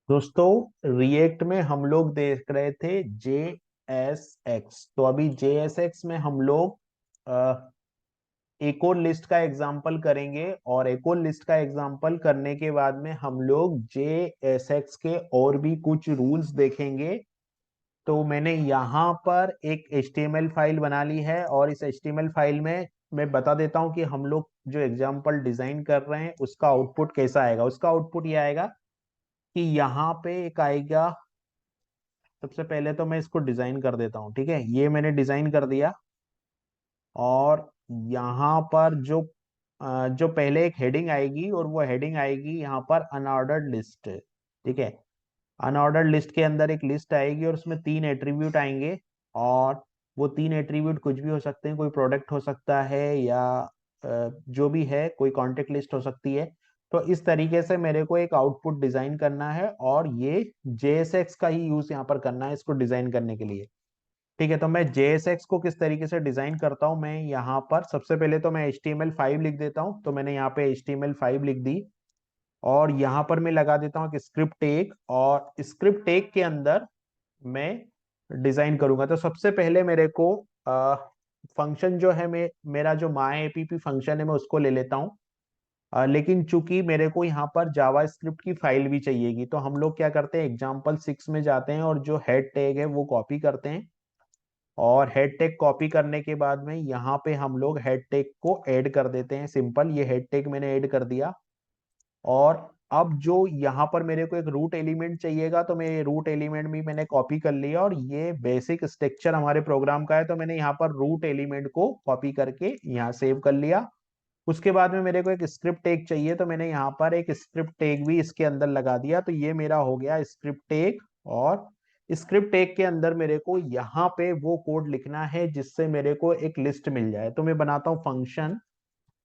दोस्तों रिएक्ट में हम लोग देख रहे थे जे एस एक्स। तो अभी जे एस एक्स में हम लोग एक और लिस्ट का एग्जाम्पल करेंगे और एक और लिस्ट का एग्जाम्पल करने के बाद में हम लोग जे एस एक्स के और भी कुछ रूल्स देखेंगे। तो मैंने यहाँ पर एक HTML फाइल बना ली है और इस HTML फाइल में मैं बता देता हूँ कि हम लोग जो एग्जाम्पल डिजाइन कर रहे हैं उसका आउटपुट कैसा आएगा। उसका आउटपुट ये आएगा कि यहाँ पे एक आएगा। सबसे पहले तो मैं इसको डिजाइन कर देता हूँ, ठीक है। ये मैंने डिजाइन कर दिया और यहाँ पर जो पहले एक हेडिंग आएगी और वो हेडिंग आएगी यहाँ पर अनऑर्डर्ड लिस्ट, ठीक है। अनऑर्डर्ड लिस्ट के अंदर एक लिस्ट आएगी और उसमें 3 एट्रीब्यूट आएंगे और वो 3 एट्रीब्यूट कुछ भी हो सकते हैं। कोई प्रोडक्ट हो सकता है या जो भी है, कोई कॉन्टेक्ट लिस्ट हो सकती है। तो इस तरीके से मेरे को एक आउटपुट डिजाइन करना है और ये JSX का ही यूज यहाँ पर करना है इसको डिजाइन करने के लिए, ठीक है। तो मैं JSX को किस तरीके से डिजाइन करता हूँ, मैं यहाँ पर सबसे पहले तो मैं HTML5 लिख देता हूँ। तो मैंने यहाँ पे HTML5 लिख दी और यहाँ पर मैं लगा देता हूँ कि स्क्रिप्ट टेग, और स्क्रिप्ट टेग के अंदर मैं डिजाइन करूंगा। तो सबसे पहले मेरे को फंक्शन जो है, मेरा जो माई एपीपी फंक्शन है मैं उसको ले लेता हूँ। लेकिन चूंकि मेरे को यहाँ पर जावा स्क्रिप्ट की फाइल भी चाहिएगी, तो हम लोग क्या करते हैं, एग्जाम्पल 6 में जाते हैं और जो हेड टैग है वो कॉपी करते हैं। और हेड टैग कॉपी करने के बाद में यहाँ पे हम लोग हेड टैग को ऐड कर देते हैं। सिंपल, ये हेड टैग मैंने ऐड कर दिया। और अब जो यहाँ पर मेरे को एक रूट एलिमेंट चाहिएगा, तो मैं ये रूट एलिमेंट भी मैंने कॉपी कर लिया और ये बेसिक स्ट्रक्चर हमारे प्रोग्राम का है, तो मैंने यहाँ पर रूट एलिमेंट को कॉपी करके यहाँ सेव कर लिया। उसके बाद में मेरे को एक स्क्रिप्ट टैग चाहिए, तो मैंने यहाँ पर एक स्क्रिप्ट टैग भी इसके अंदर लगा दिया। तो ये मेरा हो गया स्क्रिप्ट टैग। और स्क्रिप्ट टैग के अंदर मेरे को यहाँ पे वो कोड लिखना है जिससे मेरे को एक लिस्ट मिल जाए। तो मैं बनाता हूँ फंक्शन।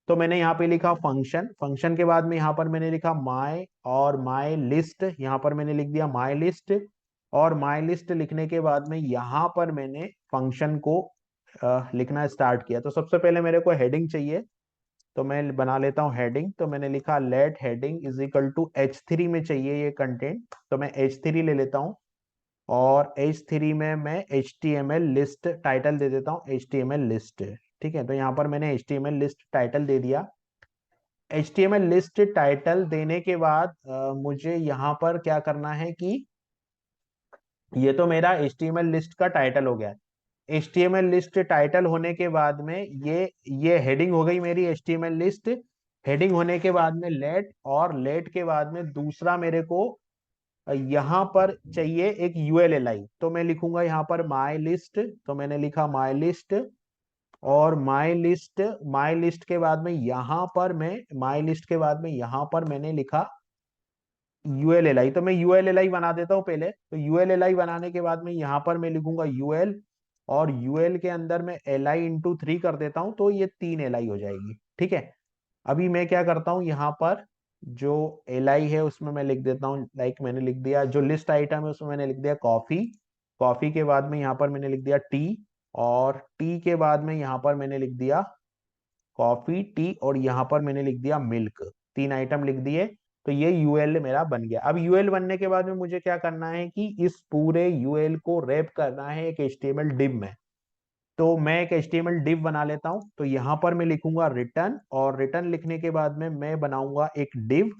तो मैंने यहाँ पे लिखा फंक्शन। फंक्शन के बाद में यहाँ पर मैंने लिखा माई और माई लिस्ट, यहाँ पर मैंने लिख दिया माई लिस्ट। और माई लिस्ट लिखने के बाद में यहाँ पर मैंने फंक्शन को लिखना स्टार्ट किया। तो सबसे पहले मेरे को हेडिंग चाहिए, तो मैं बना लेता हूँ हेडिंग। तो मैंने लिखा let heading is equal to H3 में चाहिए ये कंटेंट, तो मैं H3 ले लेता हूँ। और H3 में मैं HTML लिस्ट टाइटल दे देता हूँ, HTML लिस्ट, ठीक है। तो यहाँ पर मैंने HTML लिस्ट टाइटल दे दिया। HTML लिस्ट टाइटल देने के बाद मुझे यहाँ पर क्या करना है कि ये तो मेरा HTML लिस्ट का टाइटल हो गया। HTML लिस्ट टाइटल होने के बाद में ये हेडिंग हो गई मेरी HTML लिस्ट। हेडिंग होने के बाद में लेट, और लेट के बाद में दूसरा मेरे को यहाँ पर चाहिए एक ULLI। तो मैं लिखूंगा यहाँ पर माई लिस्ट। तो मैंने लिखा माई लिस्ट और माई लिस्ट के बाद में यहाँ पर मैं माई लिस्ट के बाद में यहाँ पर मैंने लिखा ULLI। तो मैं ULLI बना देता हूँ पहले। तो ULLI बनाने के बाद में यहाँ पर मैं लिखूंगा UL, और UL के अंदर मैं LI × 3 कर देता हूँ, तो ये 3 LI हो जाएगी, ठीक है। अभी मैं क्या करता हूँ, यहाँ पर जो LI है उसमें मैं लिख देता हूँ, लाइक मैंने लिख दिया जो लिस्ट आइटम है उसमें मैंने लिख दिया कॉफी। कॉफी के बाद में यहाँ पर मैंने लिख दिया टी, और टी के बाद में यहाँ पर मैंने लिख दिया कॉफी टी, और यहाँ पर मैंने लिख दिया मिल्क। 3 आइटम लिख दिए। तो ये यूएल मेरा बन गया। अब यूएल बनने के बाद में मुझे क्या करना है कि इस पूरे यूएल को रैप करना है एक HTML डिव में। तो मैं एक HTML डिव बना लेता हूं। तो यहाँ पर मैं लिखूंगा रिटर्न, और रिटर्न लिखने के बाद में मैं बनाऊंगा एक डिव।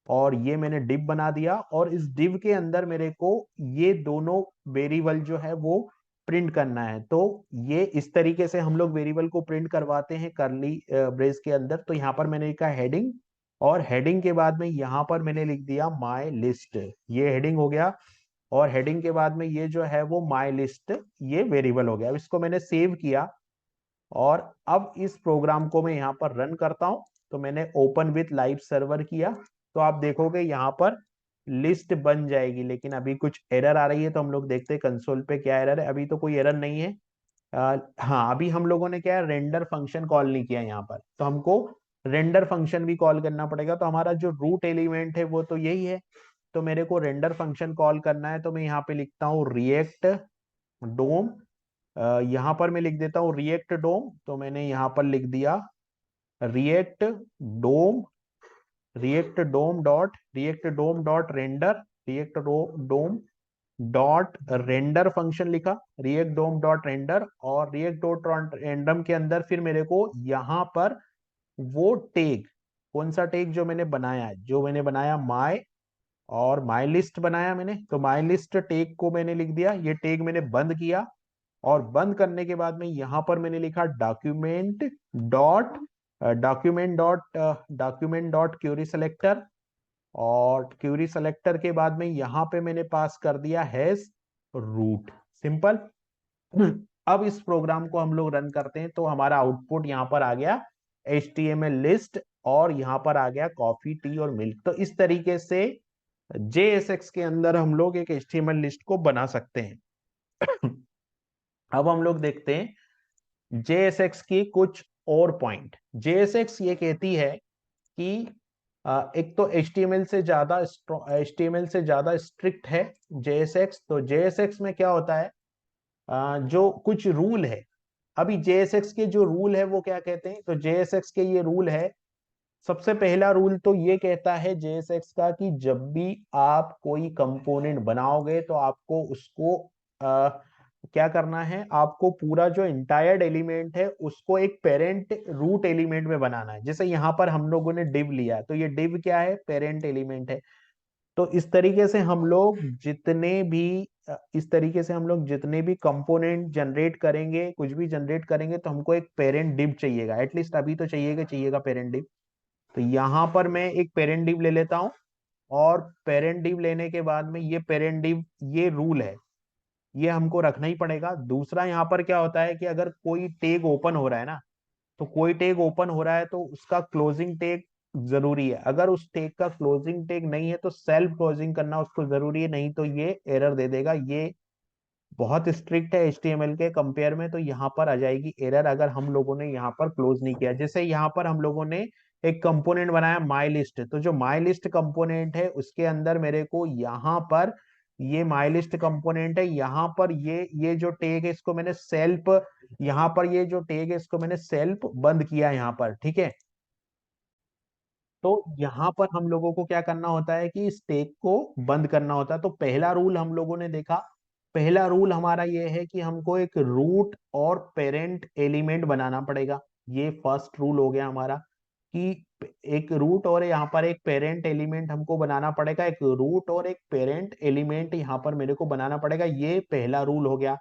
और ये मैंने डिव बना दिया, और इस डिव के अंदर मेरे को ये दोनों वेरिएबल जो है वो प्रिंट करना है। तो ये इस तरीके से हम लोग वेरिएबल को प्रिंट करवाते हैं करली ब्रेस के अंदर। तो यहाँ पर मैंने लिखा हेडिंग, और हेडिंग के बाद में यहाँ पर मैंने लिख दिया माई लिस्ट। ये हेडिंग हो गया, और हेडिंग के बाद में ये जो है वो माई लिस्ट ये वेरिएबल हो गया। अब इसको मैंने सेव किया, और अब इस प्रोग्राम को मैं यहाँ पर रन करता हूं। तो मैंने ओपन विथ लाइव सर्वर किया, तो आप देखोगे यहाँ पर लिस्ट बन जाएगी। लेकिन अभी कुछ एरर आ रही है, तो हम लोग देखते हैं कंसोल पे क्या एरर है। अभी तो कोई एरर नहीं है। हाँ, अभी हम लोगों ने क्या है, रेंडर फंक्शन कॉल नहीं किया यहाँ पर, तो हमको रेंडर फंक्शन भी कॉल करना पड़ेगा। तो हमारा जो रूट एलिमेंट है वो तो यही है। तो मेरे को रेंडर फंक्शन कॉल करना है, तो मैं यहाँ पे लिखता हूँ रिएक्ट डोम। यहाँ पर मैं लिख देता हूँ रिएक्ट डोम। तो मैंने यहाँ पर लिख दिया रिएक्ट डोम, रिएक्ट डोम डॉट रेंडर रिएक्ट डोम डॉट रेंडर फंक्शन लिखा, रिएक्ट डोम डॉट रेंडर, और रिएक्ट डॉट रेंडम के अंदर फिर मेरे को यहाँ पर वो टैग, कौन सा टैग जो मैंने बनाया है, जो मैंने बनाया माय, और माय लिस्ट बनाया मैंने, तो माय लिस्ट टैग को मैंने लिख दिया, ये टैग मैंने बंद किया, और बंद करने के बाद में यहां पर मैंने लिखा डॉक्यूमेंट डॉट क्यूरी सेलेक्टर, और क्यूरी सेलेक्टर के बाद में यहां पे मैंने पास कर दिया हैज रूट। सिंपल। अब इस प्रोग्राम को हम लोग रन करते हैं तो हमारा आउटपुट यहाँ पर आ गया HTML लिस्ट, और यहाँ पर आ गया कॉफी टी और मिल्क। तो इस तरीके से JSX के अंदर हम लोग एक HTML लिस्ट को बना सकते हैं। अब हम लोग देखते हैं JSX की कुछ और पॉइंट। JSX ये कहती है कि एक तो HTML से ज्यादा स्ट्रिक्ट है JSX। तो JSX में क्या होता है, जो कुछ रूल है, अभी JSX के जो रूल है वो क्या कहते हैं, तो JSX के ये रूल है। सबसे पहला रूल तो ये कहता है JSX का कि जब भी आप कोई कंपोनेंट बनाओगे तो आपको उसको क्या करना है, आपको पूरा जो इंटायर्ड एलिमेंट है उसको एक पेरेंट रूट एलिमेंट में बनाना है। जैसे यहाँ पर हम लोगों ने डिव लिया है, तो ये डिव क्या है, पेरेंट एलिमेंट है। तो इस तरीके से हम लोग जितने भी कंपोनेंट जनरेट करेंगे, कुछ भी जनरेट करेंगे, तो हमको एक पेरेंट डिव चाहिएगा, एटलीस्ट अभी तो चाहिएगा पेरेंट डिव। तो यहां पर मैं एक पेरेंट डिव ले लेता हूं, और पेरेंट डिव लेने के बाद में ये पेरेंट डिव, ये रूल है, ये हमको रखना ही पड़ेगा। दूसरा यहाँ पर क्या होता है कि अगर कोई टैग ओपन हो रहा है ना, तो कोई टैग ओपन हो रहा है तो उसका क्लोजिंग टैग जरूरी है। अगर उस टैग का क्लोजिंग टैग नहीं है तो सेल्फ क्लोजिंग करना उसको जरूरी है, नहीं तो ये एरर दे देगा। ये बहुत स्ट्रिक्ट है HTML के कंपेयर में, तो यहाँ पर आ जाएगी एरर अगर हम लोगों ने यहाँ पर क्लोज नहीं किया। जैसे यहाँ पर हम लोगों ने एक कंपोनेंट बनाया माई लिस्ट, तो जो माई लिस्ट कंपोनेंट है उसके अंदर मेरे को यहाँ पर ये माई लिस्ट कंपोनेंट है, यहाँ पर ये जो टैग है इसको मैंने सेल्फ, यहाँ पर ये जो टैग है इसको मैंने सेल्फ बंद किया यहाँ पर, ठीक है। तो यहाँ पर हम लोगों को क्या करना होता है कि इस टैग को बंद करना होता है। तो पहला रूल हम लोगों ने देखा, पहला रूल हमारा ये है कि हमको एक रूट और पेरेंट एलिमेंट बनाना पड़ेगा। ये फर्स्ट रूल हो गया हमारा कि एक रूट और यहाँ पर एक पेरेंट एलिमेंट हमको बनाना पड़ेगा, एक रूट और एक पेरेंट एलिमेंट यहाँ पर मेरे को बनाना पड़ेगा, ये पहला रूल हो गया।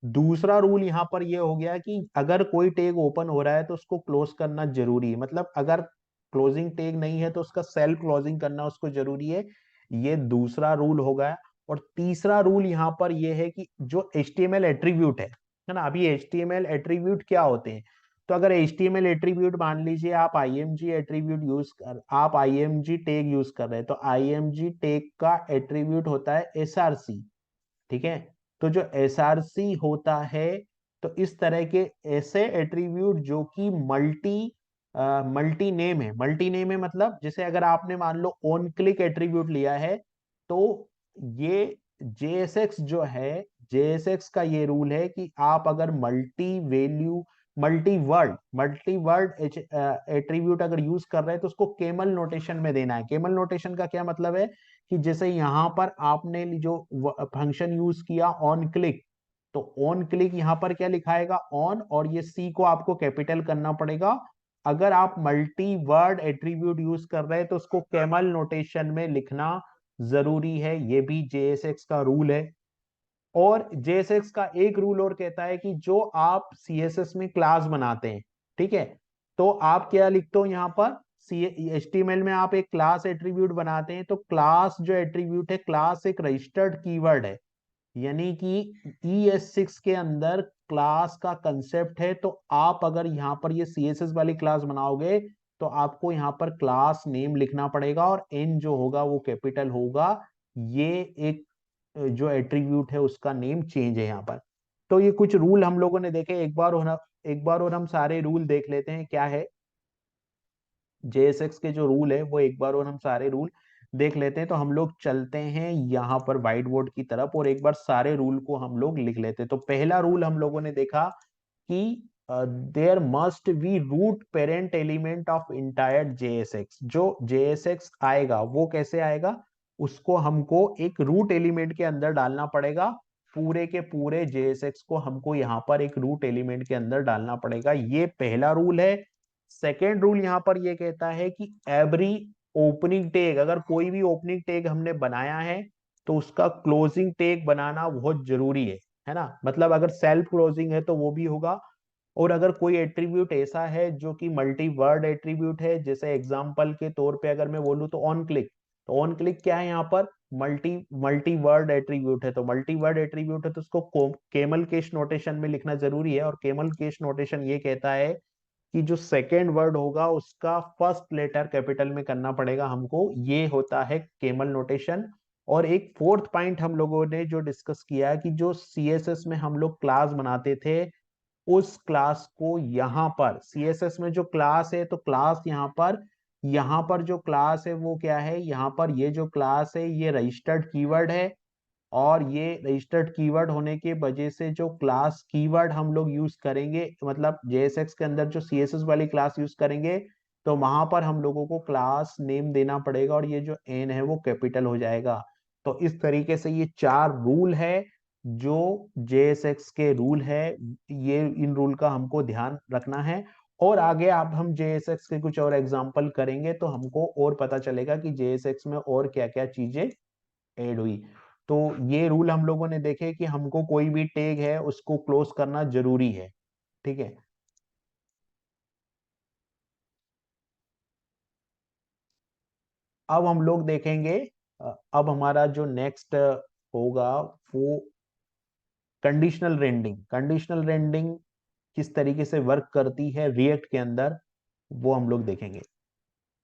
दूसरा रूल यहाँ पर ये हो गया कि अगर कोई टैग ओपन हो रहा है तो उसको क्लोज करना जरूरी है, मतलब अगर क्लोजिंग टैग नहीं है तो उसका सेल्फ क्लोजिंग करना उसको जरूरी है। ये दूसरा रूल हो गया। और तीसरा रूल यहाँ पर ये है कि जो HTML एट्रीब्यूट है ना, अभी HTML एट्रीब्यूट क्या होते हैं, तो अगर HTML एट्रीब्यूट मान लीजिए आप IMG टैग यूज कर रहे हैं, तो IMG टैग का एट्रीब्यूट होता है SRC, ठीक है। तो जो SRC होता है, तो इस तरह के ऐसे एट्रीब्यूट जो कि मल्टी नेम है, मतलब जैसे अगर आपने मान लो ऑन क्लिक एट्रीब्यूट लिया है, तो ये JSX जो है, JSX का ये रूल है कि आप अगर मल्टी वर्ड एट्रीब्यूट अगर यूज कर रहे हैं तो उसको केमल नोटेशन में देना है। केमल नोटेशन का क्या मतलब है कि जैसे यहां पर आपने जो फंक्शन यूज किया ऑन क्लिक, तो ऑन क्लिक यहां पर क्या लिखाएगा, ऑन, और ये सी को आपको कैपिटल करना पड़ेगा। अगर आप मल्टी वर्ड एट्रीब्यूट यूज कर रहे हैं तो उसको कैमल नोटेशन में लिखना जरूरी है, ये भी JSX का रूल है। और JSX का एक रूल और कहता है कि जो आप CSS में क्लास बनाते हैं, ठीक है, तो आप क्या लिखते हो यहाँ पर, HTML में आप एक क्लास एट्रीब्यूट बनाते हैं, तो क्लास जो एट्रीब्यूट है, क्लास एक रजिस्टर्ड कीवर्ड है, यानी कि ES6 के अंदर क्लास का कंसेप्ट है। तो आप अगर यहाँ पर ये CSS वाली क्लास बनाओगे तो आपको यहाँ पर क्लास नेम लिखना पड़ेगा, और N जो होगा वो कैपिटल होगा। ये एक जो एट्रीब्यूट है उसका नेम चेंज है यहाँ पर। तो ये कुछ रूल हम लोगों ने देखे, एक बार और हम सारे रूल देख लेते हैं क्या है JSX के जो रूल है वो, एक बार और हम सारे रूल देख लेते हैं। तो हम लोग चलते हैं यहाँ पर व्हाइट बोर्ड की तरफ और एक बार सारे रूल को हम लोग लिख लेते हैं। तो पहला रूल हम लोगों ने देखा कि there must be root parent element of entire JSX। जो JSX आएगा वो कैसे आएगा, उसको हमको एक रूट एलिमेंट के अंदर डालना पड़ेगा। पूरे के पूरे JSX को हमको यहाँ पर एक रूट एलिमेंट के अंदर डालना पड़ेगा, ये पहला रूल है। सेकेंड रूल यहाँ पर ये कहता है कि एवरी ओपनिंग टैग, अगर कोई भी ओपनिंग टैग हमने बनाया है तो उसका क्लोजिंग टैग बनाना बहुत जरूरी है ना। मतलब अगर सेल्फ क्लोजिंग है तो वो भी होगा। और अगर कोई एट्रीब्यूट ऐसा है जो कि मल्टी वर्ड एट्रीब्यूट है, जैसे एग्जांपल के तौर पे अगर मैं बोलूँ तो ऑन क्लिक, तो ऑन क्लिक क्या है यहाँ पर, मल्टी मल्टी वर्ड एट्रीब्यूट है। तो मल्टी वर्ड एट्रीब्यूट है तो उसको केमल केस नोटेशन में लिखना जरूरी है। और केमल केस नोटेशन ये कहता है कि जो सेकेंड वर्ड होगा उसका फर्स्ट लेटर कैपिटल में करना पड़ेगा हमको, ये होता है केमल नोटेशन। और एक फोर्थ पॉइंट हम लोगों ने जो डिस्कस किया कि जो CSS में हम लोग क्लास बनाते थे, उस क्लास को यहाँ पर CSS में जो क्लास है, तो क्लास यहाँ पर जो क्लास है वो क्या है, यहाँ पर ये जो क्लास है ये रजिस्टर्ड कीवर्ड है। और ये रजिस्टर्ड कीवर्ड होने के वजह से जो क्लास कीवर्ड हम लोग यूज करेंगे, मतलब JSX के अंदर जो CSS वाली क्लास यूज करेंगे, तो वहां पर हम लोगों को क्लास नेम देना पड़ेगा और ये जो एन है वो कैपिटल हो जाएगा। तो इस तरीके से ये 4 रूल है जो JSX के रूल है। ये इन रूल का हमको ध्यान रखना है। और आगे आप हम JSX के कुछ और एग्जांपल करेंगे तो हमको और पता चलेगा कि JSX में और क्या क्या चीजें ऐड हुई। तो ये रूल हम लोगों ने देखे कि हमको कोई भी टैग है उसको क्लोज करना जरूरी है। ठीक है। अब हम लोग देखेंगे, अब हमारा जो नेक्स्ट होगा वो कंडीशनल रेंडिंग। कंडीशनल रेंडिंग किस तरीके से वर्क करती है रिएक्ट के अंदर, वो हम लोग देखेंगे।